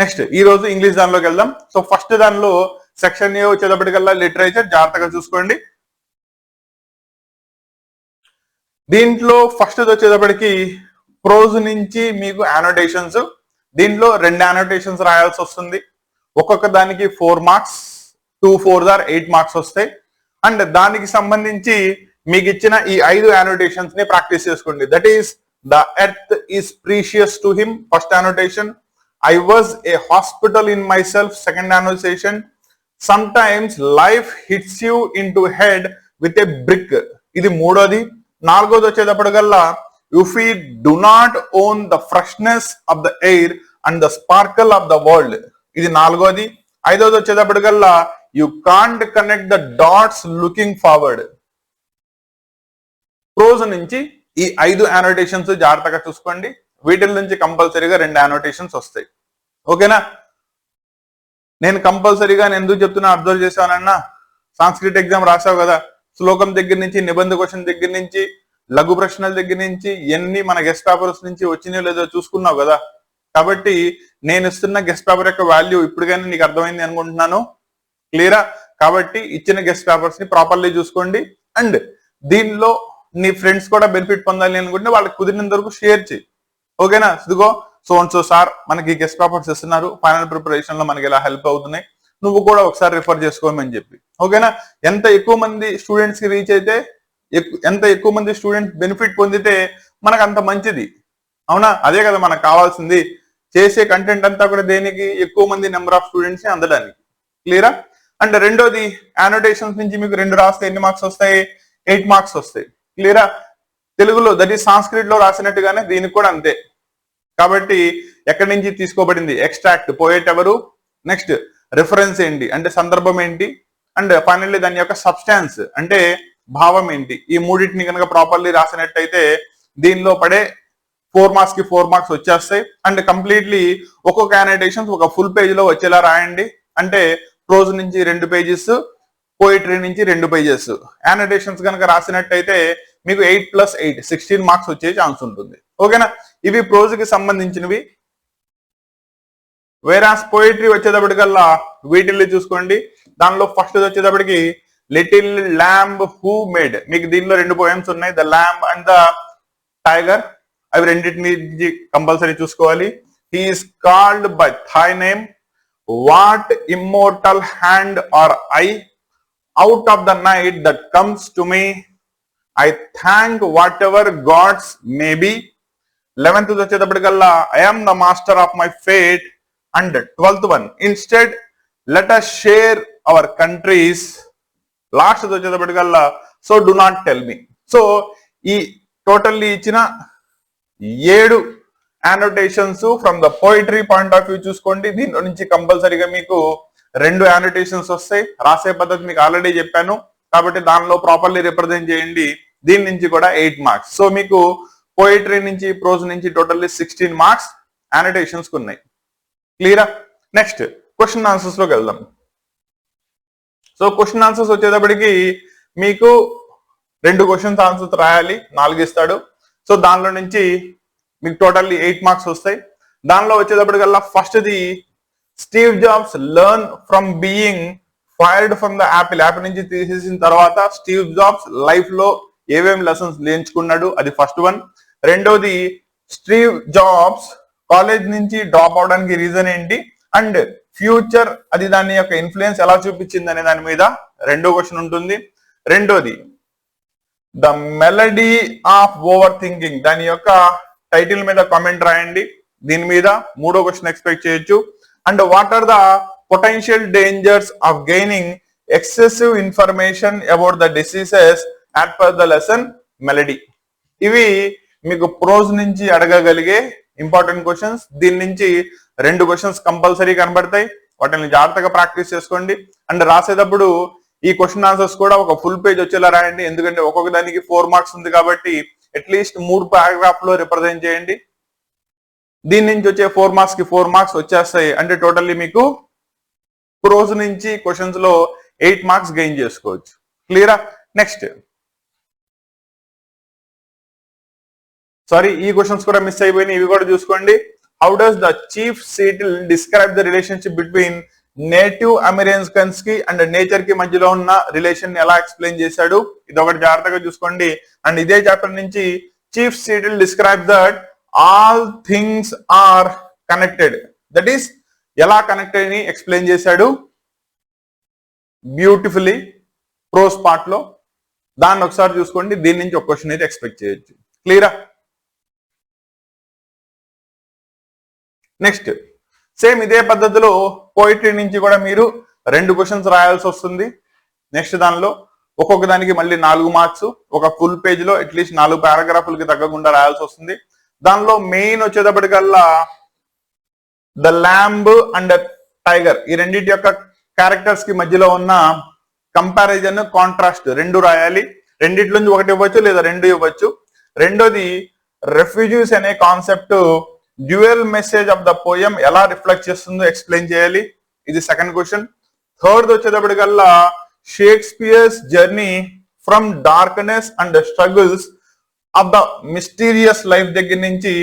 Next ఈ రోజు English దానిలోకి వెళ్దాం. సో ఫస్ట్ దానిలో సెక్షన్ ఏ వచ్చేటప్పటికల్లా లిటరేచర్, జాగ్రత్తగా చూసుకోండి. దీంట్లో ఫస్ట్ వచ్చేటప్పటికి ప్రోజ్ నుంచి మీకు అనోటేషన్స్. దీంట్లో 2 అనోటేషన్స్ రాయాల్సి వస్తుంది. ఒక్కొక్క దానికి 4 మార్క్స్, 2 4 ఆర్ 8 మార్క్స్ వస్తాయి. అండ్ దానికి సంబంధించి మీకు ఇచ్చిన ఈ 5 అనోటేషన్స్ ని ప్రాక్టీస్ చేసుకోండి. That is the earth is precious to him, first annotation. I was a hospital in myself, second annotation. Sometimes life hits you into head with a brick. ఇది మూడోది. నాలుగోది వచ్చేటప్పటికల్లా if we do not own the freshness of the air and the sparkle of the world. ఇది నాలుగోది. ఐదోది వచ్చేటప్పటికల్లా you can't connect the dots looking forward. Prose నుంచి ఈ 5 annotations జాగ్రత్తగా చూసుకోండి. వీటి నుంచి కంపల్సరీగా 2 అనోటేషన్స్ వస్తాయి. ఓకేనా? నేను కంపల్సరీగా ఎందుకు చెప్తున్నా అబ్జర్వ్ చేశానన్నా, సాంస్క్రిట్ ఎగ్జామ్ రాసావు కదా, శ్లోకం దగ్గర నుంచి, నిబంధ క్వశ్చన్ దగ్గర నుంచి, లఘు ప్రశ్నల దగ్గర నుంచి ఎన్ని మన గెస్ట్ పేపర్స్ నుంచి వచ్చినాయో లేదో చూసుకున్నావు కదా. కాబట్టి నేను ఇస్తున్న గెస్ట్ పేపర్ యొక్క వాల్యూ ఇప్పటికైనా నీకు అర్థమైంది అనుకుంటున్నాను. క్లియరా? కాబట్టి ఇచ్చిన గెస్ట్ పేపర్స్ ని ప్రాపర్లీ చూసుకోండి. అండ్ దీనిలో నీ ఫ్రెండ్స్ కూడా బెనిఫిట్ పొందాలి అనుకుంటే వాళ్ళకి కుదిరినంత వరకు షేర్ చేయి. ఓకేనా? ఇదిగో సో అండ్ సో సార్ మనకి గెస్ట్ పేపర్స్ ఇస్తున్నారు, ఫైనల్ ప్రిపరేషన్ లో మనకి ఇలా హెల్ప్ అవుతున్నాయి, నువ్వు కూడా ఒకసారి రిఫర్ చేసుకోమని చెప్పి. ఓకేనా? ఎంత ఎక్కువ మంది స్టూడెంట్స్ కి రీచ్ అయితే, ఎంత ఎక్కువ మంది స్టూడెంట్స్ బెనిఫిట్ పొందితే మనకు అంత మంచిది. అవునా? అదే కదా మనకు కావాల్సింది. చేసే కంటెంట్ అంతా కూడా దేనికి? ఎక్కువ మంది నెంబర్ ఆఫ్ స్టూడెంట్స్ ని అందడానికి. క్లియరా? అండ్ రెండోది, అనోటేషన్స్ నుంచి మీకు 2 రాస్తే ఎన్ని మార్క్స్ వస్తాయి? 8 మార్క్స్ వస్తాయి. క్లియరా? తెలుగులో దట్ ఈస్ సాంస్క్రిట్ లో రాసినట్టుగానే దీనికి కూడా అంతే. కాబట్టి ఎక్కడి నుంచి తీసుకోబడింది? ఎక్స్ట్రాక్ట్, పోయేట్ ఎవరు, నెక్స్ట్ రిఫరెన్స్ ఏంటి అంటే సందర్భం ఏంటి, అండ్ ఫైనల్లీ దాని యొక్క సబ్స్టాన్స్ అంటే భావం ఏంటి. ఈ మూడింటిని కనుక ప్రాపర్లీ రాసినట్టయితే దీనిలో పడే 4 మార్క్స్ కి 4 మార్క్స్ వచ్చేస్తాయి. అండ్ కంప్లీట్లీ ఒక్కొక్క అనోటేషన్స్ ఒక ఫుల్ పేజ్ లో వచ్చేలా రాయండి. అంటే ప్రోజ్ నుంచి 2 పేజెస్, పోయిటరీ నుంచి 2 పేజెస్ అనోటేషన్స్ కనుక రాసినట్టయితే మీకు 8 + 8 16 మార్క్స్ వచ్చే ఛాన్స్ ఉంటుంది. ఓకేనా? ఇవి ప్రోజ్ కి సంబంధించినవి. వేరాస్ పోయిటరీ వచ్చేటప్పటికల్లా వీటిల్ని చూసుకోండి. దానిలో ఫస్ట్ వచ్చేటప్పటికి లిటిల్ ల్యాంబ్ హూ మేడ్. మీకు దీనిలో 2 పోయమ్స్ ఉన్నాయి, the lamb and the tiger. అవి రెండింటిని కంపల్సరీ చూసుకోవాలి. He is called by thy name, what immortal hand or eye, out of the night that comes to me, I thank whatever gods may be. 11th వచ్చేటప్పటికల్లా I am the master of my fate. And 12th one, instead let us share our countries. Last వచ్చేటప్పటికల్లా so do not tell me. So ఈ totally ఇచ్చిన 7 annotations from the poetry point of view చూసుకోండి. దీనిలో నుంచి కంపల్సరీగా మీకు 2 annotations వస్తాయి. రాసే పద్ధతి మీకు ఆల్రెడీ చెప్పాను కాబట్టి దానిలో ప్రాపర్లీ రిప్రజెంట్ చేయండి. దీని నుంచి కూడా 8 మార్క్స్. సో మీకు పోయిటరీ నుంచి, ప్రోజ్ నుంచి టోటల్లీ 16 మార్క్స్ అనోటేషన్స్ ఉన్నాయి. క్లియరా? నెక్స్ట్ క్వశ్చన్ ఆన్సర్స్ లోకి వెళ్దాం. సో క్వశ్చన్ ఆన్సర్స్ వచ్చేటప్పటికి మీకు 2 క్వశ్చన్స్ ఆన్సర్స్ రాయాలి, 4 ఇస్తాడు. సో దానిలో నుంచి మీకు టోటల్లీ 8 మార్క్స్ వస్తాయి. దానిలో వచ్చేటప్పటికల్లా first the Steve Jobs learn from being fired from the Apple. Apple నుంచి తీసేసిన తర్వాత స్టీవ్ జాబ్స్ లైఫ్ లో ఏమేమి లెసన్స్ నేర్చుకున్నాడు, అది ఫస్ట్ వన్. రెండోది స్టీవ్ జాబ్స్ కాలేజ్ నుంచి డ్రాప్ అవడానికి రీజన్ ఏంటి, అండ్ ఫ్యూచర్ అది దాని యొక్క ఇన్ఫ్లుయెన్స్ ఎలా చూపించింది అనే దాని మీద 2వ క్వశ్చన్ ఉంటుంది. రెండోది the melody of over thinking, దాని యొక్క టైటిల్ మీద కామెంట్ రాయండి. దీని మీద 3వ క్వశ్చన్ ఎక్స్పెక్ట్ చేయొచ్చు. And what are the potential dangers of gaining excessive information about the diseases as per the lesson melody. ఇవి మీకు ప్రోజ్ నుంచి అడగగలిగే ఇంపార్టెంట్ క్వశ్చన్స్. దీని నుంచి 2 క్వశ్చన్స్ కంపల్సరీ కనబడతాయి. వాటిని జాగ్రత్తగా ప్రాక్టీస్ చేసుకోండి. అండ్ రాసేటప్పుడు ఈ క్వశ్చన్ ఆన్సర్స్ కూడా ఒక ఫుల్ పేజ్ వచ్చేలా రాయండి. ఎందుకంటే ఒక్కొక్క దానికి 4 మార్క్స్ ఉంది కాబట్టి అట్లీస్ట్ 3 పారాగ్రాఫ్ లో రిప్రజెంట్ చేయండి. దీని నుంచి వచ్చే 4 మార్క్స్ కి 4 మార్క్స్ వచ్చేస్తాయి. అంటే టోటల్లీ మీకు ప్రోజ్ నుంచి క్వశ్చన్స్ లో 8 మార్క్స్ గెయిన్ చేసుకోవచ్చు. క్లియరా? నెక్స్ట్ సారీ, ఈ క్వశ్చన్స్ కూడా మిస్ అయిపోయినాయి, ఇవి కూడా చూసుకోండి. How does the chief Seattle describe the relationship between native Americans కి అండ్ నేచర్ కి మధ్యలో ఉన్న రిలేషన్ ఎలా ఎక్స్ప్లెయిన్ చేశాడు, ఇది ఒకటి జాగ్రత్తగా చూసుకోండి. అండ్ ఇదే చాప్టర్ నుంచి chief Seattle describe that all things are connected, that is ఎలా కనెక్టెడ్ అని ఎక్స్ప్లెయిన్ చేశాడు బ్యూటిఫుల్లీ ప్రోస్ పార్ట్ లో. దాన్ని ఒకసారి చూసుకోండి, దీని నుంచి ఒక క్వశ్చన్ అయితే ఎక్స్పెక్ట్ చేయొచ్చు. క్లియరా? నెక్స్ట్ సేమ్ ఇదే పద్ధతిలో పోయిటరీ నుంచి కూడా మీరు 2 క్వశ్చన్స్ రాయాల్సి వస్తుంది. నెక్స్ట్ దానిలో ఒక్కొక్క దానికి మళ్ళీ 4 మార్క్స్, ఒక ఫుల్ పేజ్ లో అట్లీస్ట్ 4 పారాగ్రాఫ్లకి తగ్గకుండా రాయాల్సి వస్తుంది. దానిలో మెయిన్ వచ్చేటప్పటికల్లా ద ల్యాంబ్ అండ్ టైగర్, ఈ రెండింటి యొక్క క్యారెక్టర్స్ కి మధ్యలో ఉన్న కంపారిజన్, కాంట్రాస్ట్ 2 రాయాలి. రెండిట్లో నుంచి ఒకటి ఇవ్వచ్చు లేదా 2 ఇవ్వచ్చు. రెండోది రెఫ్యూజీస్ అనే concept dual message of the poem ఎలా రిఫ్లెక్ట్ చేస్తుందో ఎక్స్ప్లెయిన్ చేయాలి, ఇది సెకండ్ క్వశ్చన్. థర్డ్ వచ్చేటప్పటికల్లా Shakespeare's journey from darkness and struggles of the mysterious life దగ్గర నుంచి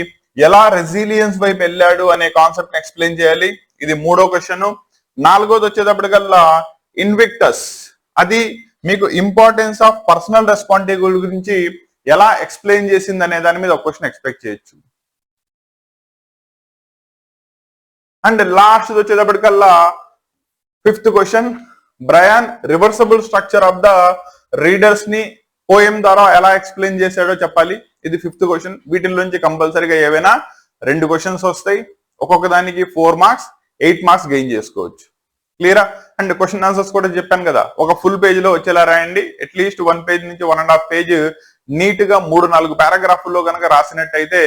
ఎలా రెసిలియన్స్ వైపు వెళ్ళాడు అనే కాన్సెప్ట్ ఎక్స్ప్లెయిన్ చేయాలి, ఇది మూడో క్వశ్చన్. నాలుగోది వచ్చేటప్పటికల్లా ఇన్విక్టస్, అది మీకు ఇంపార్టెన్స్ ఆఫ్ పర్సనల్ రెస్పాన్సిబిలిటీ గురించి ఎలా ఎక్స్ప్లెయిన్ చేసింది అనే దాని మీద ఒక క్వశ్చన్ ఎక్స్పెక్ట్ చేయొచ్చు. అండ్ లాస్ట్ వచ్చేటప్పటికల్లా ఫిఫ్త్ క్వశ్చన్, బ్రయాన్ reversible structure of the readers ని పోయం ద్వారా ఎలా ఎక్స్ప్లెయిన్ చేశాడో చెప్పాలి, ఇది ఫిఫ్త్ క్వశ్చన్. వీటిల్లోంచి కంపల్సరీగా ఏవైనా 2 క్వశ్చన్స్ వస్తాయి. ఒక్కొక్క దానికి 4 మార్క్స్, 8 మార్క్స్ గెయిన్ చేసుకోవచ్చు. క్లియరా? అండ్ క్వశ్చన్ ఆన్సర్స్ కూడా చెప్పాను కదా, ఒక ఫుల్ పేజ్ లో వచ్చేలా రాయండి. అట్లీస్ట్ 1 పేజ్ నుంచి 1.5 పేజ్ నీట్ గా 3-4 పారాగ్రాఫ్లో కనుక రాసినట్టయితే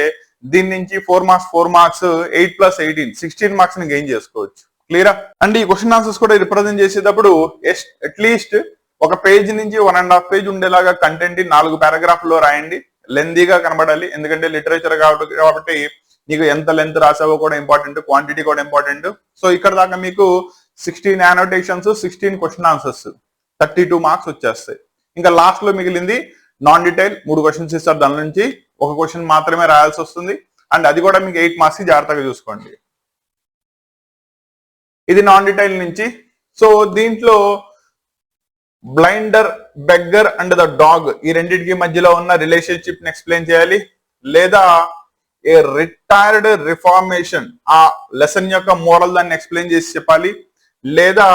దీని నుంచి 4 మార్క్స్ 8 + 18 16 మార్క్స్ ని గెయిన్ చేసుకోవచ్చు. క్లియరా? అండ్ ఈ క్వశ్చన్ ఆన్సర్స్ కూడా రిప్రజెంట్ చేసేటప్పుడు అట్లీస్ట్ ఒక పేజ్ నుంచి 1.5 పేజ్ ఉండేలాగా కంటెంట్ 4 పారాగ్రాఫ్లో రాయండి. లెందీగా కనబడాలి, ఎందుకంటే లిటరేచర్ కాబట్టి నీకు ఎంత లెంత్ రాసావో కూడా ఇంపార్టెంట్, క్వాంటిటీ కూడా ఇంపార్టెంట్. సో ఇక్కడ దాకా మీకు 16 యానోటేషన్స్, 16 క్వశ్చన్ ఆన్సర్స్, 32 మార్క్స్ వచ్చేస్తాయి. ఇంకా లాస్ట్ లో మిగిలింది నాన్ డీటెయిల్ 3 క్వశ్చన్స్ ఇస్తారు, దాని నుంచి ఒక క్వశ్చన్ మాత్రమే రాయాల్సి వస్తుంది. అండ్ అది కూడా మీకు 8 మార్క్స్ జాగ్రత్తగా చూసుకోండి. ఇది నాన్ డీటెయిల్ నుంచి. సో దీంట్లో blinder, beggar and the dog, ఈ రెండింటికి మధ్యలో ఉన్న రిలేషన్షిప్ ని ఎక్స్ప్లెయిన్ చేయాలి, లేదా ఏ రిటైర్డ్ రిఫార్మేషన్ ఆ లెసన్ యొక్క మోరల్ దాన్ని ఎక్స్ప్లెయిన్ చేసి చెప్పాలి, లేదా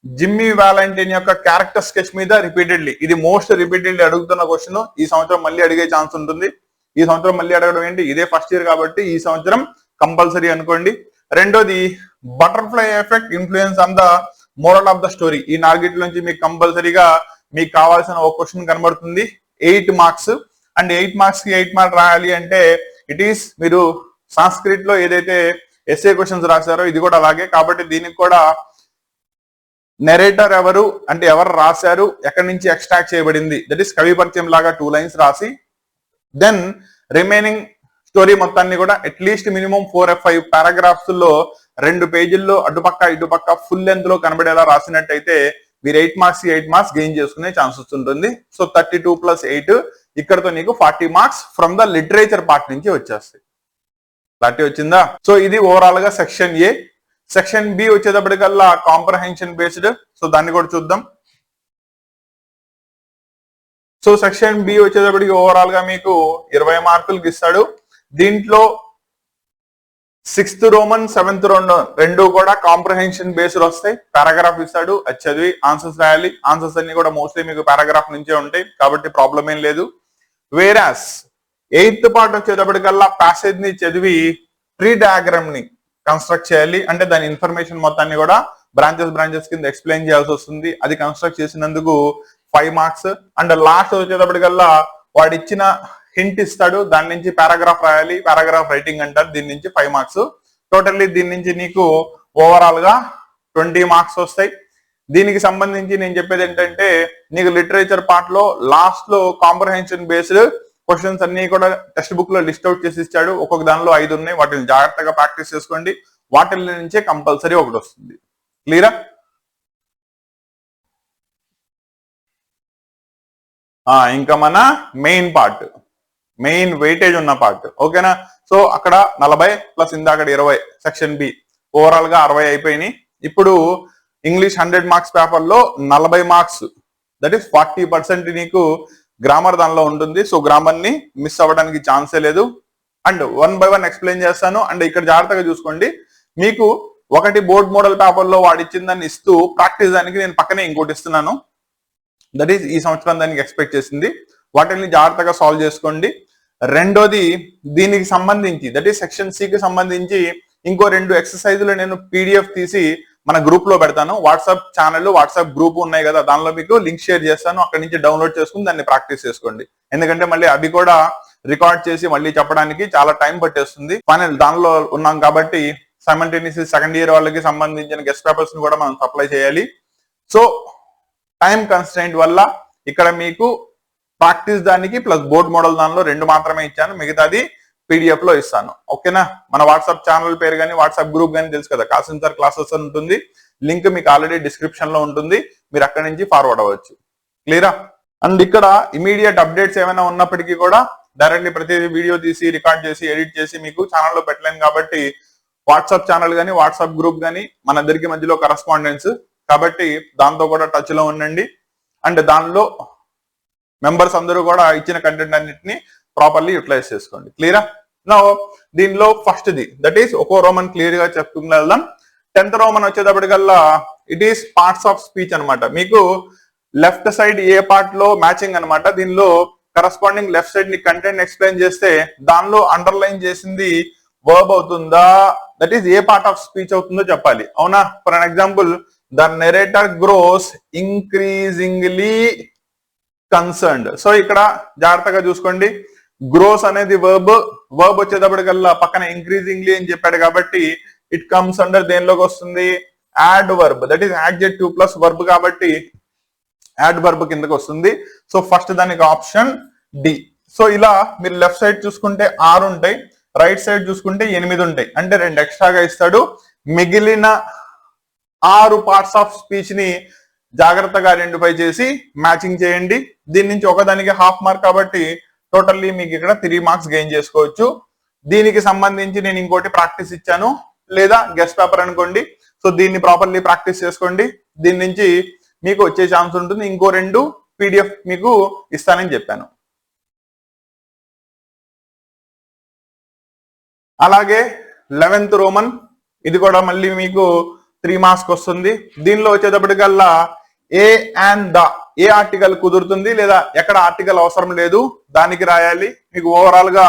జిమ్మీ వ్యాలంటైన్ యొక్క క్యారెక్టర్ స్కెచ్ మీద రిపీటెడ్లీ, ఇది మోస్ట్ రిపీటెడ్లీ అడుగుతున్న క్వశ్చన్, ఈ సంవత్సరం మళ్ళీ అడిగే ఛాన్స్ ఉంటుంది. ఈ సంవత్సరం మళ్ళీ అడగడం ఏంటి, ఇదే ఫస్ట్ ఇయర్ కాబట్టి ఈ సంవత్సరం కంపల్సరీ అనుకోండి. రెండోది butterfly effect influence on the moral of the story, ఈ 4 నుంచి మీకు కంపల్సరీగా మీకు కావాల్సిన ఒక క్వశ్చన్ కనబడుతుంది, 8 మార్క్స్. అండ్ 8 మార్క్స్ కి 8 మార్క్స్ రాయాలి అంటే ఇట్ ఈస్ మీరు సంస్కృత్ లో ఏదైతే ఎస్ఏ క్వశ్చన్స్ రాశారో ఇది కూడా అలాగే, కాబట్టి దీనికి కూడా నెరేటర్ ఎవరు అంటే ఎవరు రాశారు, ఎక్కడి నుంచి ఎక్స్ట్రాక్ట్ చేయబడింది, దట్ ఈస్ కవి పరిచయం లాగా 2 లైన్స్ రాసి దెన్ రిమైనింగ్ స్టోరీ మొత్తాన్ని కూడా అట్లీస్ట్ మినిమం 4-5 పారాగ్రాఫ్స్ లో 2 పేజీల్లో అటుపక్క ఇటుపక్క ఫుల్ లెంత్ లో కనబడేలా రాసినట్టయితే మీరు 8 మార్క్స్ గెయిన్ చేసుకునే ఛాన్సెస్ ఉంటుంది. సో 32 + 8 ఇక్కడతో నీకు 40 marks from the literature part నుంచి వచ్చేస్తాయి. క్లారిటీ వచ్చిందా? సో ఇది ఓవరాల్ గా సెక్షన్ ఏ. సెక్షన్ బి వచ్చేటప్పటికల్లా కాంప్రహెన్షన్ బేస్డ్, సో దాన్ని కూడా చూద్దాం. సో సెక్షన్ బి వచ్చేటప్పటికి ఓవరాల్ గా మీకు 20 మార్కులకి ఇస్తాడు. దీంట్లో 6th రోమన్ 7th రోమన్ 2 కూడా కాంప్రహెన్షన్ బేస్డ్ వస్తాయి. పారాగ్రాఫ్ ఇస్తాడు, అది చదివి ఆన్సర్స్ రాయాలి. ఆన్సర్స్ అన్ని కూడా మోస్ట్లీ మీకు పారాగ్రాఫ్ నుంచే ఉంటాయి కాబట్టి ప్రాబ్లం ఏం లేదు. వేరాస్ 8th పార్ట్ వచ్చేటప్పటికల్లా ప్యాసేజ్ ని చదివి ట్రీ డయాగ్రామ్ ని కన్స్ట్రక్ట్ చేయాలి, అంటే దాని ఇన్ఫర్మేషన్ మొత్తాన్ని కూడా బ్రాంచెస్ కింద ఎక్స్ప్లెయిన్ చేయాల్సి వస్తుంది. అది కన్స్ట్రక్ట్ చేసినందుకు 5 మార్క్స్. అండ్ లాస్ట్ వచ్చేటప్పటికల్లా వాడు ఇచ్చిన హింట్ ఇస్తాడు, దాని నుంచి పారాగ్రాఫ్ రాయాలి, పారాగ్రాఫ్ రైటింగ్ అంటారు, దీని నుంచి 5 మార్క్స్. టోటల్లీ దీని నుంచి నీకు ఓవరాల్ గా 20 మార్క్స్ వస్తాయి. దీనికి సంబంధించి నేను చెప్పేది ఏంటంటే నీకు లిటరేచర్ పార్ట్ లో లాస్ట్ లో కాంప్రహెన్షన్ బేస్డ్ క్వశ్చన్స్ అన్ని కూడా టెక్స్ట్ బుక్ లో లిస్ట్ అవుట్ చేసి ఇచ్చాడు. ఒక్కొక్క దానిలో 5 ఉన్నాయి, వాటిని జాగ్రత్తగా ప్రాక్టీస్ చేసుకోండి. వాటిల్లో నుంచే కంపల్సరీ ఒకటి వస్తుంది. క్లియరా? ఇంకా మన మెయిన్ పార్ట్, మెయిన్ వెయిటేజ్ ఉన్న పార్ట్, ఓకేనా? సో అక్కడ 40 ప్లస్ ఇందాక 20 సెక్షన్ బి ఓవరాల్ గా 60 అయిపోయినాయి. ఇప్పుడు ఇంగ్లీష్ 100 మార్క్స్ పేపర్ లో 40 మార్క్స్ దట్ ఈస్ 40% నీకు గ్రామర్ దానిలో ఉంటుంది. సో గ్రామర్ ని మిస్ అవ్వడానికి ఛాన్సే లేదు. అండ్ 1 by 1 ఎక్స్ప్లెయిన్ చేస్తాను. అండ్ ఇక్కడ జాగ్రత్తగా చూసుకోండి, మీకు ఒకటి బోర్డ్ మోడల్ పేపర్ లో వాడిచ్చిన దాన్ని ఇస్తూ ప్రాక్టీస్ దానికి నేను పక్కనే ఇంకోటి ఇస్తున్నాను. దట్ ఈస్ ఈ సంవత్సరం దానికి ఎక్స్పెక్ట్ చేసింది. వాటిని జాగ్రత్తగా సాల్వ్ చేసుకోండి. రెండోది దీనికి సంబంధించి దట్ ఈస్ సెక్షన్ సి కి సంబంధించి ఇంకో 2 ఎక్సర్సైజులు నేను పీడిఎఫ్ తీసి మన గ్రూప్ లో పెడతాను. వాట్సాప్ ఛానల్ వాట్సాప్ గ్రూప్ ఉన్నాయి కదా, దానిలో మీకు లింక్ షేర్ చేస్తాను. అక్కడి నుంచి డౌన్లోడ్ చేసుకుని దాన్ని ప్రాక్టీస్ చేసుకోండి. ఎందుకంటే మళ్ళీ అవి కూడా రికార్డ్ చేసి మళ్ళీ చెప్పడానికి చాలా టైం పట్టేస్తుంది. ఫైనల్ దానిలో ఉన్నాం కాబట్టి సైమల్టేనియస్ సెకండ్ ఇయర్ వాళ్ళకి సంబంధించిన గెస్ట్ పేపర్స్ ని కూడా మనం సప్లై చేయాలి. సో టైం కన్స్ట్రెయింట్ వల్ల ఇక్కడ మీకు ప్రాక్టీస్ దానికి ప్లస్ బోర్డ్ మోడల్ దానిలో 2 మాత్రమే ఇచ్చాను, మిగతాది పీడిఎఫ్ లో ఇస్తాను. ఓకేనా? మన వాట్సాప్ ఛానల్ పేరు కానీ వాట్సాప్ గ్రూప్ కానీ తెలుసు కదా, కాసిం సార్ క్లాసెస్ అని ఉంటుంది. లింక్ మీకు ఆల్రెడీ డిస్క్రిప్షన్ లో ఉంటుంది, మీరు అక్కడి నుంచి ఫార్వర్డ్ అవ్వచ్చు. క్లియరా? అండ్ ఇక్కడ ఇమీడియట్ అప్డేట్స్ ఏమైనా ఉన్నప్పటికీ కూడా డైరెక్ట్లీ ప్రతి వీడియో తీసి రికార్డ్ చేసి ఎడిట్ చేసి మీకు ఛానల్లో పెట్టలేను కాబట్టి వాట్సాప్ ఛానల్ కానీ వాట్సాప్ గ్రూప్ కానీ మన ఇద్దరికి మధ్యలో కరస్పాండెన్స్ కాబట్టి దాంతో కూడా టచ్ లో ఉండండి. అండ్ దానిలో మెంబర్స్ అందరూ కూడా ఇచ్చిన కంటెంట్ అన్నింటినీ ప్రాపర్లీ యూటిలైజ్ చేసుకోండి. క్లియరా? నా దీనిలో ఫస్ట్ ది దట్ ఈస్ ఒక్కో రోమన్ క్లియర్ గా చెప్పుకుని వెళ్దాం. 10th రోమన్ వచ్చేటప్పటికల్లా it is parts of speech అనమాట. మీకు లెఫ్ట్ సైడ్ ఏ పార్ట్ లో మ్యాచింగ్ అనమాట. దీనిలో కరస్పాండింగ్ లెఫ్ట్ సైడ్ ని కంటెంట్ ఎక్స్ప్లెయిన్ చేస్తే దానిలో అండర్లైన్ చేసింది వర్బ్ అవుతుందా, that is a part of speech అవుతుందో చెప్పాలి. అవునా? For an example, the narrator grows increasingly concerned. So ఇక్కడ జాగ్రత్తగా చూసుకోండి, గ్రోస్ అనేది వర్బ్ వచ్చేటప్పటికల్లా పక్కన ఇంక్రీజింగ్లీ అని చెప్పాడు కాబట్టి ఇట్ కమ్స్ అండర్ దేనిలోకి వస్తుంది, add verb. That is adjective plus verb కాబట్టి యాడ్ వర్బ్ కిందకి వస్తుంది. సో ఫస్ట్ దానికి ఆప్షన్ డి. సో ఇలా మీరు లెఫ్ట్ సైడ్ చూసుకుంటే 6 ఉంటాయి, రైట్ సైడ్ చూసుకుంటే 8 ఉంటాయి, అంటే 2 ఎక్స్ట్రాగా ఇస్తాడు. మిగిలిన 6 పార్ట్స్ ఆఫ్ స్పీచ్ ని జాగ్రత్తగా ఐడెంటిఫై చేసి మ్యాచింగ్ చేయండి. దీని నుంచి ఒకదానికి హాఫ్ మార్క్ కాబట్టి టోటల్లీ మీకు ఇక్కడ 3 మార్క్స్ గెయిన్ చేసుకోవచ్చు. దీనికి సంబంధించి నేను ఇంకోటి ప్రాక్టీస్ ఇచ్చాను, లేదా గెస్ట్ పేపర్ అనుకోండి. సో దీన్ని ప్రాపర్లీ ప్రాక్టీస్ చేసుకోండి. దీని నుంచి మీకు వచ్చే ఛాన్స్ ఉంటుంది. ఇంకో 2 పీడిఎఫ్ మీకు ఇస్తానని చెప్పాను. అలాగే 11th రోమన్, ఇది కూడా మళ్ళీ మీకు 3 మార్క్స్ వస్తుంది. దీనిలో వచ్చేటప్పటికల్లా A and the, A article కుదురుతుంది లేదా ఎక్కడ ఆర్టికల్ అవసరం లేదు దానికి రాయాలి. మీకు ఓవరాల్ గా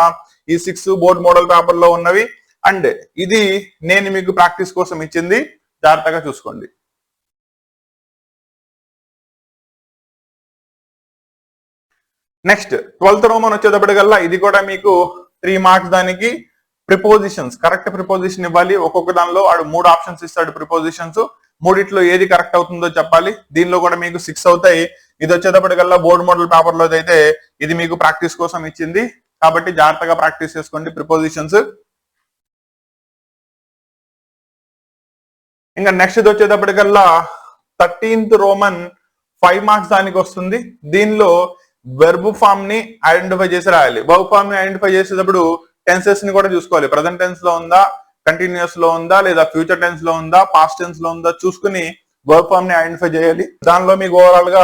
ఈ 6 బోర్డ్ మోడల్ పేపర్ లో ఉన్నవి. అండ్ ఇది నేను మీకు ప్రాక్టీస్ కోసం ఇచ్చింది, జాగ్రత్తగా చూసుకోండి. నెక్స్ట్ 12th రోమన్ వచ్చేటప్పటికల్లా ఇది కూడా మీకు 3 మార్క్స్. దానికి ప్రిపోజిషన్స్, కరెక్ట్ ప్రిపోజిషన్ ఇవ్వాలి. ఒక్కొక్క దానిలో వాడు 3 ఆప్షన్స్ ఇస్తాడు ప్రిపోజిషన్స్. మూడిట్లో ఏది కరెక్ట్ అవుతుందో చెప్పాలి. దీనిలో కూడా మీకు 6 అవుతాయి. ఇది వచ్చేటప్పటికల్లా బోర్డ్ మోడల్ పేపర్ లో అయితే ఇది మీకు ప్రాక్టీస్ కోసం ఇచ్చింది కాబట్టి జాగ్రత్తగా ప్రాక్టీస్ చేసుకోండి ప్రిపోజిషన్స్. ఇంకా నెక్స్ట్ వచ్చేటప్పటికల్లా 13th రోమన్ 5 మార్క్స్ దానికి వస్తుంది. దీనిలో వెర్బ్ ఫామ్ ని ఐడెంటిఫై చేసి రాయాలి. వర్బ్ ఫామ్ ని ఐడెంటిఫై చేసేటప్పుడు టెన్సెస్ ని కూడా చూసుకోవాలి. ప్రజెంట్ టెన్స్ లో ఉందా, కంటిన్యూస్ లో ఉందా, లేదా ఫ్యూచర్ టెన్స్ లో ఉందా, పాస్ట్ టెన్స్ లో ఉందా చూసుకుని వర్బ్ ఫామ్ ని ఐడెంటిఫై చేయాలి. దానిలో మీకు ఓవరాల్ గా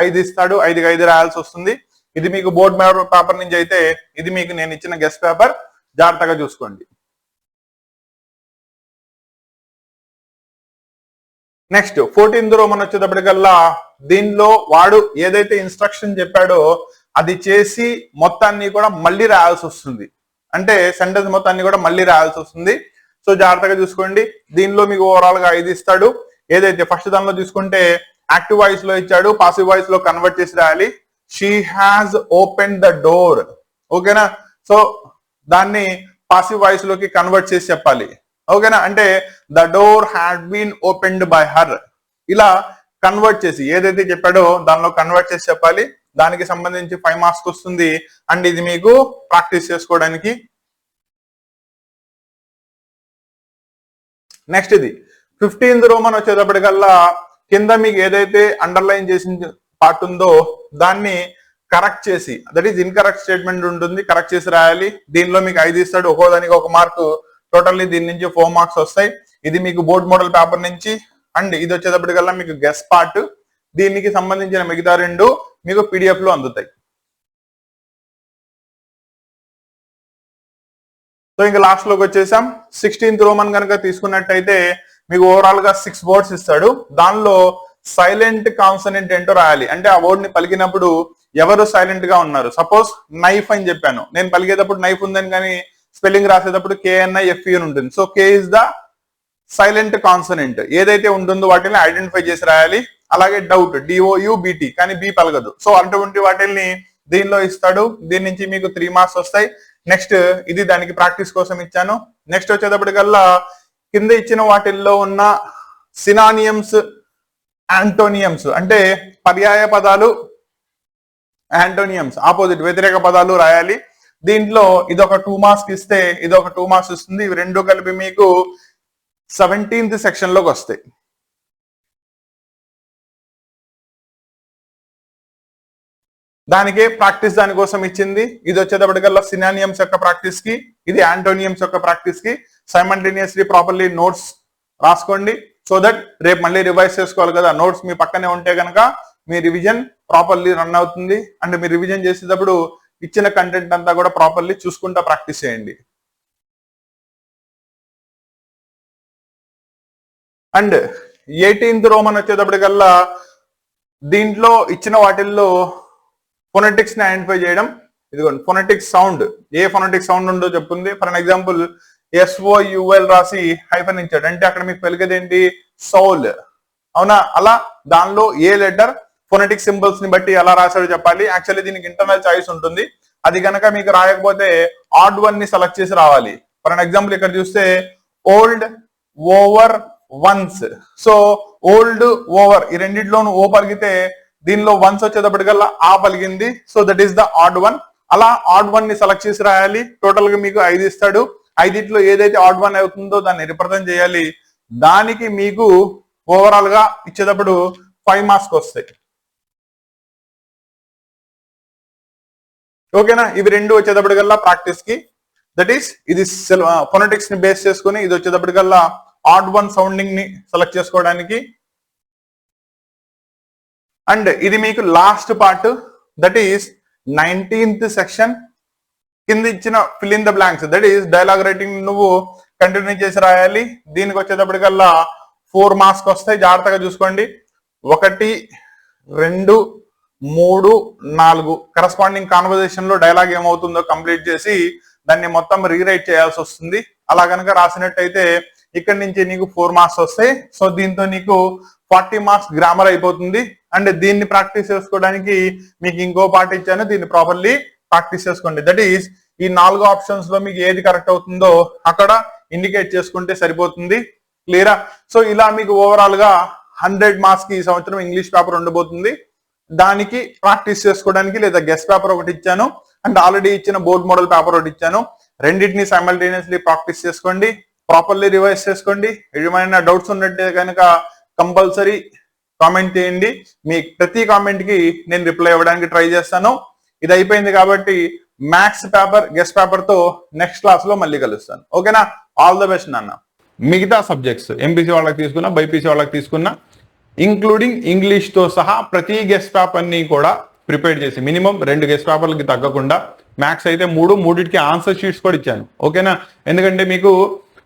5 ఇస్తాడు, 5కి 5 రాయాల్సి వస్తుంది. ఇది మీకు బోర్డ్ పేపర్ నుంచి అయితే ఇది మీకు నేను ఇచ్చిన గెస్ట్ పేపర్, జాగ్రత్తగా చూసుకోండి. నెక్స్ట్ 14th రోమన్ వచ్చేటప్పటికల్లా దీనిలో వాడు ఏదైతే ఇన్స్ట్రక్షన్ చెప్పాడో అది చేసి మొత్తాన్ని కూడా మళ్ళీ రాయాల్సి వస్తుంది. అంటే సెంటెన్స్ మొత్తాన్ని కూడా మళ్ళీ రాయాల్సి వస్తుంది. సో జాగ్రత్తగా చూసుకోండి. దీనిలో మీకు ఓవరాల్ గా 5 ఇస్తాడు. ఏదైతే ఫస్ట్ దానిలో తీసుకుంటే యాక్టివ్ వాయిస్ లో ఇచ్చాడు, పాసివ్ వాయిస్ లో కన్వర్ట్ చేసి రాయాలి. She has open the door. ఓకేనా? సో దాన్ని పాసివ్ వాయిస్ లోకి కన్వర్ట్ చేసి చెప్పాలి. ఓకేనా? అంటే the door had been opened by her. ఇలా కన్వర్ట్ చేసి ఏదైతే చెప్పాడో దానిలో కన్వర్ట్ చేసి చెప్పాలి. దానికి సంబంధించి 5 మార్క్స్ వస్తుంది. అండ్ ఇది మీకు ప్రాక్టీస్ చేసుకోవడానికి. నెక్స్ట్ ఇది 15th రోమన్ వచ్చేటప్పటికల్లా కింద మీకు ఏదైతే అండర్లైన్ చేసిన పార్ట్ ఉందో దాన్ని కరెక్ట్ చేసి, దట్ ఈస్ ఇన్కరెక్ట్ స్టేట్మెంట్ ఉంటుంది, కరెక్ట్ చేసి రాయాలి. దీనిలో మీకు 5 ఇస్తాడు, ఒక్కోదానికి 1 మార్కు, టోటల్లీ దీని నుంచి 4 మార్క్స్ వస్తాయి. ఇది మీకు బోర్డ్ మోడల్ పేపర్ నుంచి. అండ్ ఇది వచ్చేటప్పటికల్లా మీకు గెస్ పార్ట్. దీనికి సంబంధించిన మిగతా 2 మీకు పీడిఎఫ్ లో అందుతాయి. సో ఇంకా లాస్ట్ లోకి వచ్చేసాం. 16th రోమన్ కనుక తీసుకున్నట్టయితే మీకు ఓవరాల్ గా 6 వర్డ్స్ ఇస్తాడు. దానిలో సైలెంట్ కాన్సనెంట్ ఏంటో రాయాలి. అంటే ఆ వర్డ్ ని పలికినప్పుడు ఎవరు సైలెంట్ గా ఉన్నారు. సపోజ్ నైఫ్ అని చెప్పాను, నేను పలికేటప్పుడు నైఫ్ ఉందని, కానీ స్పెల్లింగ్ రాసేటప్పుడు KNIFE అని ఉంటుంది. So K is the silent consonant. ఏదైతే ఉంటుందో వాటిని ఐడెంటిఫై చేసి రాయాలి. అలాగే డౌట్, DOUBT, కానీ బి పలగదు. సో అటువంటి వాటిని దీనిలో ఇస్తాడు. దీని నుంచి మీకు 3 మార్క్స్ వస్తాయి. నెక్స్ట్ ఇది దానికి ప్రాక్టీస్ కోసం ఇచ్చాను. నెక్స్ట్ వచ్చేటప్పటికల్లా కింద ఇచ్చిన వాటిల్లో ఉన్న సినానియమ్స్, యాంటోనియమ్స్ అంటే పర్యాయ పదాలు, యాంటోనియమ్స్ ఆపోజిట్ వ్యతిరేక పదాలు రాయాలి. దీంట్లో ఇదొక 2 మార్క్స్ ఇస్తే ఇదొక 2 మార్క్స్ వస్తుంది. ఇవి 2 కలిపి మీకు 17th సెక్షన్ లోకి వస్తాయి. దానికే ప్రాక్టీస్ దానికోసం ఇచ్చింది. ఇది వచ్చేటప్పటికల్లా సినానియమ్స్ యొక్క ప్రాక్టీస్ కి, ఇది యాంటోనియమ్స్ యొక్క ప్రాక్టీస్ కి. సైమల్టేనియస్లీ ప్రాపర్లీ నోట్స్ రాసుకోండి. సో దట్ రేపు మళ్ళీ రివైజ్ చేసుకోవాలి కదా. నోట్స్ మీ పక్కనే ఉంటే కనుక మీ రివిజన్ ప్రాపర్లీ రన్ అవుతుంది. అండ్ మీరు రివిజన్ చేసేటప్పుడు ఇచ్చిన కంటెంట్ అంతా కూడా ప్రాపర్లీ చూసుకుంటా ప్రాక్టీస్ చేయండి. అండ్ 18th రోమన్ వచ్చేటప్పటికల్లా దీంట్లో ఇచ్చిన వాటిల్లో ఫొనెటిక్స్ ని ఐడెంటిఫై చేయడం. ఇదిగోండి ఫొనెటిక్ సౌండ్, ఏ ఫొనెటిక్ సౌండ్ ఉందో చెప్తుంది. ఫర్ అన్ ఎగ్జాంపుల్ SOUL రాసి హైఫన్ ఇచ్చాడు అంటే అక్కడ మీకు పలికేది ఏంటి, సౌల్. అవునా? అలా దానిలో ఏ లెటర్ ఫొనెటిక్ సింబల్స్ ని బట్టి ఎలా రాశాడో చెప్పాలి. యాక్చువల్లీ దీనికి ఇంటర్నల్ చాయిస్ ఉంటుంది. అది కనుక మీకు రాయకపోతే ఆడ్ 1 ని సెలెక్ట్ చేసి రావాలి. ఫర్ అన్ ఎగ్జాంపుల్ ఇక్కడ చూస్తే old, over, once. So old, over ఈ రెండిట్లోనూ ఓ పలికితే దీనిలో వన్స్ వచ్చేటప్పటికల్లా ఆ పలికింది. So that is the odd 1. అలా ఆడ్ 1 ని సెలెక్ట్ చేసి రాయాలి. టోటల్ గా మీకు 5 ఇస్తాడు. 5 ఏదైతే ఆడ్ 1 అవుతుందో దాన్ని రిప్రజెంట్ చేయాలి. దానికి మీకు ఓవరాల్ గా ఇచ్చేటప్పుడు 5 మార్క్స్ వస్తాయి. ఓకేనా? ఇవి 2 వచ్చేటప్పటికల్లా ప్రాక్టీస్ కి. దట్ ఈస్ ఇది ఫొనెటిక్స్ ని బేస్ చేసుకుని, ఇది వచ్చేటప్పటికల్లా ఆడ్ 1 సౌండింగ్ ని సెలెక్ట్ చేసుకోవడానికి. అండ్ ఇది మీకు last part, that is 19th section. కింద ఇచ్చిన fill in the blanks, that is dialogue writing నువ్వు కంటిన్యూ చేసి రాయాలి. దీనికి వచ్చేటప్పటికల్లా 4 మార్క్స్ వస్తాయి. జాగ్రత్తగా చూసుకోండి. 1, 2, 3, 4 కరస్పాండింగ్ కాన్వర్జేషన్ లో డైలాగ్ ఏమవుతుందో కంప్లీట్ చేసి దాన్ని మొత్తం రీరైట్ చేయాల్సి వస్తుంది. అలా కనుక రాసినట్టయితే ఇక్కడ నుంచి నీకు 4 మార్క్స్ వస్తాయి. సో దీంతో నీకు 40 మార్క్స్ గ్రామర్ అయిపోతుంది. అండ్ దీన్ని ప్రాక్టీస్ చేసుకోవడానికి మీకు ఇంకో పార్ట్ ఇచ్చాను, దీన్ని ప్రాపర్లీ ప్రాక్టీస్ చేసుకోండి. దట్ ఈస్ ఈ 4 ఆప్షన్స్ లో మీకు ఏది కరెక్ట్ అవుతుందో అక్కడ ఇండికేట్ చేసుకుంటే సరిపోతుంది. క్లియరా? సో ఇలా మీకు ఓవరాల్ గా 100 మార్క్స్ కి ఈ సంవత్సరం ఇంగ్లీష్ పేపర్ ఉండబోతుంది. దానికి ప్రాక్టీస్ చేసుకోవడానికి లేదా గెస్ట్ పేపర్ ఒకటి ఇచ్చాను, అండ్ ఆల్రెడీ ఇచ్చిన బోర్డ్ మోడల్ పేపర్ ఒకటి ఇచ్చాను. రెండింటిని సైమల్టేనియస్లీ ప్రాక్టీస్ చేసుకోండి, ప్రాపర్లీ రివైజ్ చేసుకోండి. ఏమైనా డౌట్స్ ఉన్నట్టే కనుక కంపల్సరీ కామెంట్ చేయండి. మీ ప్రతి కామెంట్ కి నేను రిప్లై ఇవ్వడానికి ట్రై చేస్తాను. ఇది అయిపోయింది కాబట్టి మ్యాథ్స్ పేపర్ గెస్ట్ పేపర్ తో నెక్స్ట్ క్లాస్ లో మళ్ళీ కలుస్తాను. ఓకేనా? ఆల్ ద బెస్ట్ నాన్న. మిగతా సబ్జెక్ట్స్ ఎంపీసీ వాళ్ళకి తీసుకున్నా, బైపీసీ వాళ్ళకి తీసుకున్నా, ఇంక్లూడింగ్ ఇంగ్లీష్ తో సహా ప్రతి గెస్ట్ పేపర్ ని కూడా ప్రిపేర్ చేసి మినిమం 2 గెస్ట్ పేపర్లకి తగ్గకుండా, మ్యాథ్స్ అయితే 3కి ఆన్సర్ షీట్స్ కూడా ఇచ్చాను. ఓకేనా? ఎందుకంటే మీకు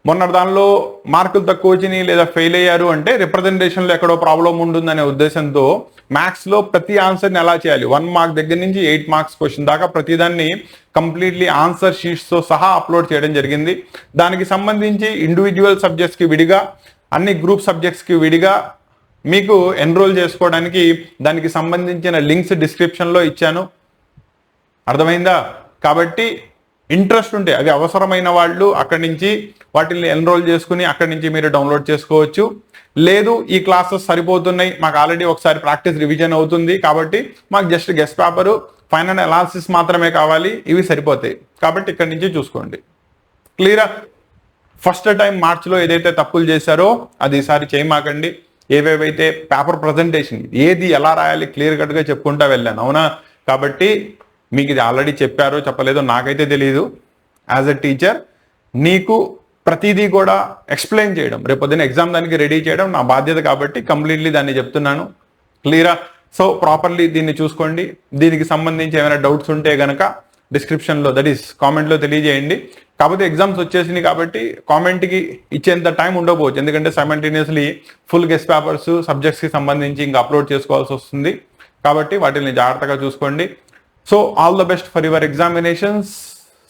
మొన్న దానిలో మార్కులు తక్కువ వచ్చినాయి లేదా ఫెయిల్ అయ్యారు అంటే రిప్రజెంటేషన్ లో ఎక్కడో ప్రాబ్లం ఉంటుందనే ఉద్దేశంతో మ్యాథ్స్ లో ప్రతి ఆన్సర్ని ఎలా చేయాలి, 1 మార్క్ దగ్గర నుంచి 8 మార్క్స్ క్వశ్చన్ దాకా ప్రతిదాన్ని కంప్లీట్లీ ఆన్సర్ షీట్స్ తో సహా అప్లోడ్ చేయడం జరిగింది. దానికి సంబంధించి ఇండివిజువల్ సబ్జెక్ట్స్ కి విడిగా, అన్ని గ్రూప్ సబ్జెక్ట్స్ కి విడిగా మీకు ఎన్రోల్ చేసుకోవడానికి దానికి సంబంధించిన లింక్స్ డిస్క్రిప్షన్ లో ఇచ్చాను. అర్థమైందా? కాబట్టి ఇంట్రెస్ట్ ఉంటే, అవి అవసరమైన వాళ్ళు అక్కడి నుంచి వాటిని ఎన్రోల్ చేసుకుని అక్కడి నుంచి మీరు డౌన్లోడ్ చేసుకోవచ్చు. లేదు ఈ క్లాసెస్ సరిపోతున్నాయి, మాకు ఆల్రెడీ ఒకసారి ప్రాక్టీస్ రివిజన్ అవుతుంది కాబట్టి మాకు just guest paper final analysis మాత్రమే కావాలి, ఇవి సరిపోతాయి. కాబట్టి ఇక్కడి నుంచి చూసుకోండి. క్లియరా? ఫస్ట్ టైం మార్చిలో ఏదైతే తప్పులు చేశారో అది ఈసారి చేయమాకండి. ఏవేవైతే పేపర్ ప్రజెంటేషన్ ఏది ఎలా రాయాలి క్లియర్ కట్గా చెప్పుకుంటా వెళ్ళాను. అవునా? కాబట్టి మీకు ఇది ఆల్రెడీ చెప్పారో చెప్పలేదో నాకైతే తెలియదు. యాజ్ ఎ టీచర్ నీకు ప్రతిదీ కూడా ఎక్స్ప్లెయిన్ చేయడం, రేపొద్దున ఎగ్జామ్ దానికి రెడీ చేయడం నా బాధ్యత కాబట్టి కంప్లీట్లీ దాన్ని చెప్తున్నాను. క్లియరా? సో ప్రాపర్లీ దీన్ని చూసుకోండి. దీనికి సంబంధించి ఏమైనా డౌట్స్ ఉంటే గనక డిస్క్రిప్షన్లో దట్ ఈస్ కామెంట్లో తెలియజేయండి. కాకపోతే ఎగ్జామ్స్ వచ్చేసినాయి కాబట్టి కామెంట్కి ఇచ్చేంత టైం ఉండకపోవచ్చు, ఎందుకంటే సైమల్టేనియస్లీ ఫుల్ గెస్ట్ పేపర్స్ సబ్జెక్ట్స్కి సంబంధించి ఇంకా అప్లోడ్ చేసుకోవాల్సి వస్తుంది. కాబట్టి వాటిని జాగ్రత్తగా చూసుకోండి. So all the best for your examinations.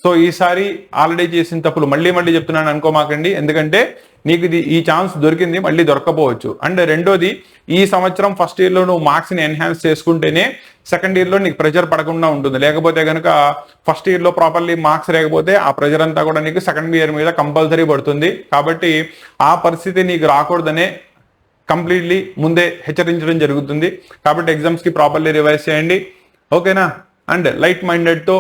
So ఈసారి ఆల్రెడీ చేసిన తప్పులు మళ్ళీ చెప్తున్నాను అనుకోమాకండి, ఎందుకంటే నీకు ఇది ఈ ఛాన్స్ దొరికింది, మళ్ళీ దొరకపోవచ్చు. అండ్ రెండోది, ఈ సంవత్సరం ఫస్ట్ ఇయర్లో నువ్వు మార్క్స్ని ఎన్హాన్స్ చేసుకుంటేనే సెకండ్ ఇయర్లో నీకు ప్రెషర్ పడకుండా ఉంటుంది. లేకపోతే కనుక ఫస్ట్ ఇయర్లో ప్రాపర్లీ మార్క్స్ లేకపోతే ఆ ప్రెషర్ అంతా కూడా నీకు సెకండ్ ఇయర్ మీద కంపల్సరీ పడుతుంది. కాబట్టి ఆ పరిస్థితి నీకు రాకూడదనే కంప్లీట్లీ ముందే హెచ్చరించడం జరుగుతుంది. కాబట్టి ఎగ్జామ్స్కి ప్రాపర్లీ రివైజ్ చేయండి, ఓకేనా? అండ్ లైట్ మైండెడ్తో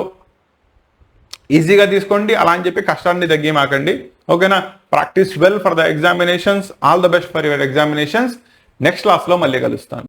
ఈజీగా తీసుకోండి, అలా అని చెప్పి కష్టాన్ని తగ్గిమాకండి, ఓకేనా? Practice well for the examinations. All the best for your examinations. Next క్లాస్లో మళ్ళీ కలుస్తాను.